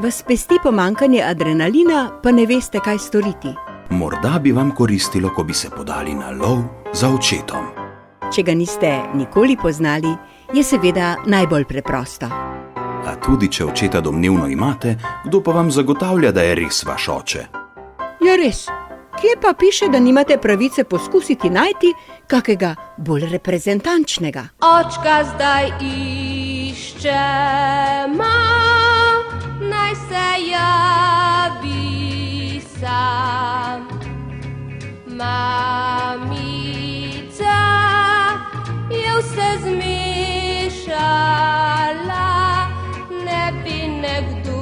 Vas pesti pomanjkanje adrenalina, pa ne veste, kaj storiti. Morda bi vam koristilo, ko bi se podali na lov za očetom. Če ga niste nikoli poznali, je seveda najbolj preprosto. A tudi, če očeta domnevno imate, kdo pa vam zagotavlja, da je res vaš oče? Ja, res. Kje pa piše, da nimate pravice poskusiti najti kakega bolj reprezentančnega? Očka zdaj iščemo, naj se javi sam. Mamica je vse zmišala, ne bi nekdo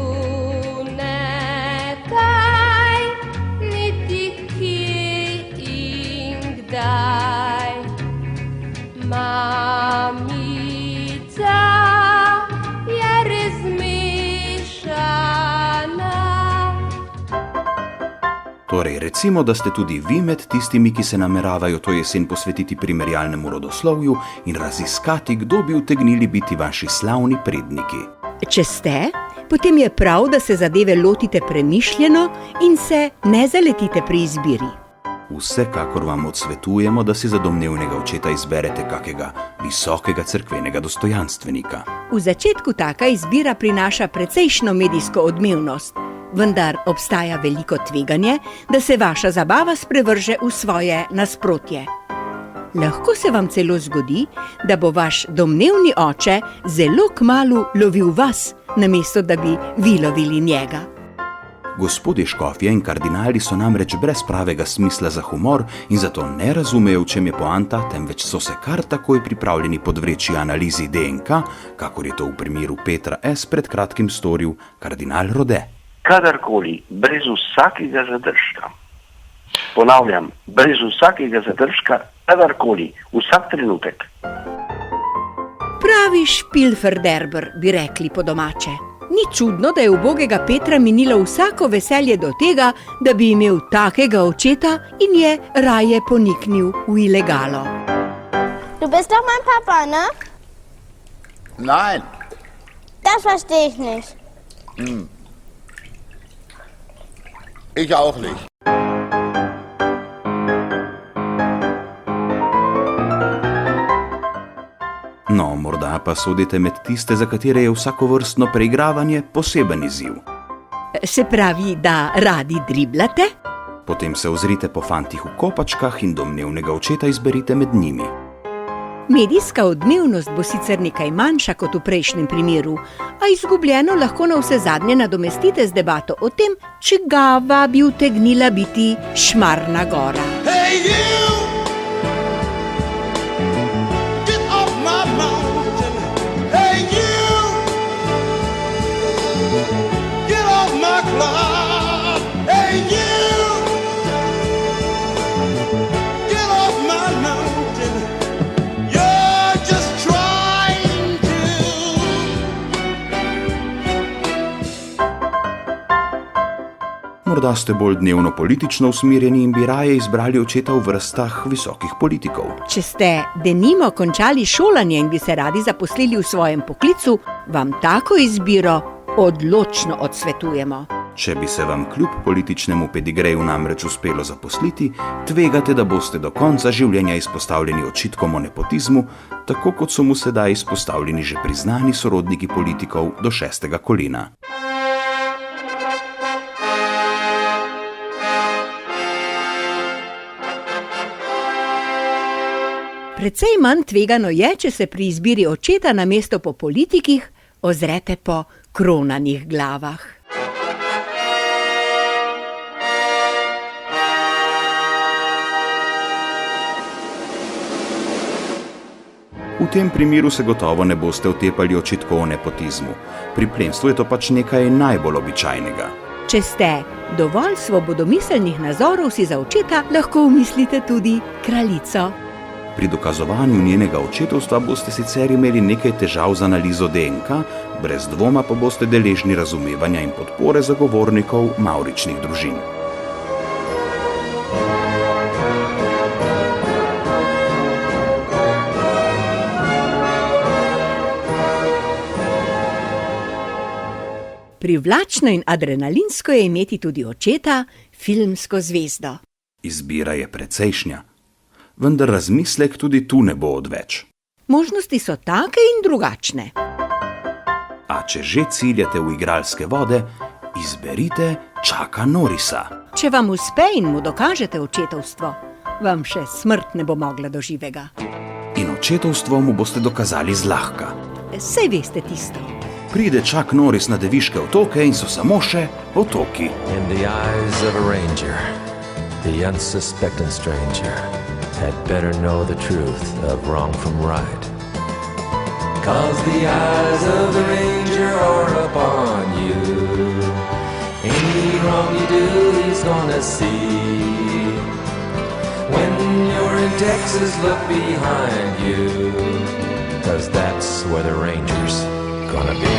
nekaj, niti kje in kdaj. Mamica je res zmišana. Torej, recimo, da ste tudi vi med tistimi, ki se nameravajo to jesen posvetiti primerjalnemu rodoslovju in raziskati, kdo bi utegnili biti vaši slavni predniki. Če ste, potem je prav, da se zadeve lotite premišljeno in se ne zaletite pri izbiri. Vsekakor vam odsvetujemo, da si za domnevnega očeta izberete kakega visokega cerkvenega dostojanstvenika. V začetku taka izbira prinaša precejšno medijsko odmevnost, vendar obstaja veliko tveganje, da se vaša zabava sprevrže v svoje nasprotje. Lahko se vam celo zgodi, da bo vaš domnevni oče zelo kmalu lovil vas, namesto da bi vi lovili njega. Gospodje škofje in kardinali so namreč brez pravega smisla za humor in zato ne razumejo, v čem je poanta, temveč so se kar takoj pripravljeni podvreči analizi DNK, kakor je to v primeru Petra S. pred kratkim storil kardinal Rode. Kadarkoli, brez vsakega zadržka. Ponavljam, brez vsakega zadržka, kadarkoli, vsak trenutek. Pravi špilferderber, bi rekli po domače. Ni čudno, da je ubogega Petra minilo vsako veselje do tega, da bi imel takega očeta in je raje poniknil v ilegalo. Du bist doch mein Papa, ne? Nein. Das verstehe ich nicht. Ich auch nicht. No, morda pa sodite med tiste, za katere je vsakovrstno preigravanje poseben izziv. Se pravi, da radi driblate? Potem se ozrite po fantih v kopačkah in domnevnega očeta izberite med njimi. Medijska odmevnost bo sicer nekaj manjša kot v prejšnjem primeru, a izgubljeno lahko na vse zadnje nadomestite z debato o tem, čigava bi utegnila biti Šmarna gora. Hey you! Get off my mountain! Hey you! Get off my cloud! Hey you! Get off my mountain! You're just trying to... Morda ste bolj dnevno politično usmerjeni in bi raje izbrali očeta v vrstah visokih politikov. Če ste denimo končali šolanje in bi se radi zaposlili v svojem poklicu, vam tako izbiro odločno odsvetujemo. Če bi se vam kljub političnemu pedigreju namreč uspelo zaposliti, tvegate, da boste do konca življenja izpostavljeni očitkom o nepotizmu, tako kot so mu sedaj izpostavljeni že priznani sorodniki politikov do 6. kolena. Precej manj tvegano je, če se pri izbiri očeta namesto po politikih ozrete po kronanih glavah. V tem primeru se gotovo ne boste otepali očitkov o nepotizmu. Pri plemstvu je to pač nekaj najbolj običajnega. Če ste dovolj svobodomiselnih nazorov si za očeta, lahko umislite tudi kraljico. Pri dokazovanju njenega očetovstva boste sicer imeli nekaj težav z analizo DNK, brez dvoma pa boste deležni razumevanja in podpore zagovornikov mavričnih družin. Privlačno in adrenalinsko je imeti tudi očeta, filmsko zvezdo. Izbira je precejšnja. Vendar razmislek tudi tu ne bo odveč. Možnosti so take in drugačne. A če že ciljate v igralske vode, izberite Chucka Norrisa. Če vam uspe in mu dokažete očetovstvo, vam še smrt ne bo mogla do živega. In očetovstvo mu boste dokazali zlahka. Sej veste tisto. Pride Chuck Norris na Deviške otoke in so samo še otoki. In the eyes of a ranger, the unsuspecting stranger had better know the truth of wrong from right. 'Cause the eyes of the ranger are upon you. Any wrong you do, he's gonna see. When you're in Texas, look behind you. 'Cause that's where the ranger's gonna be.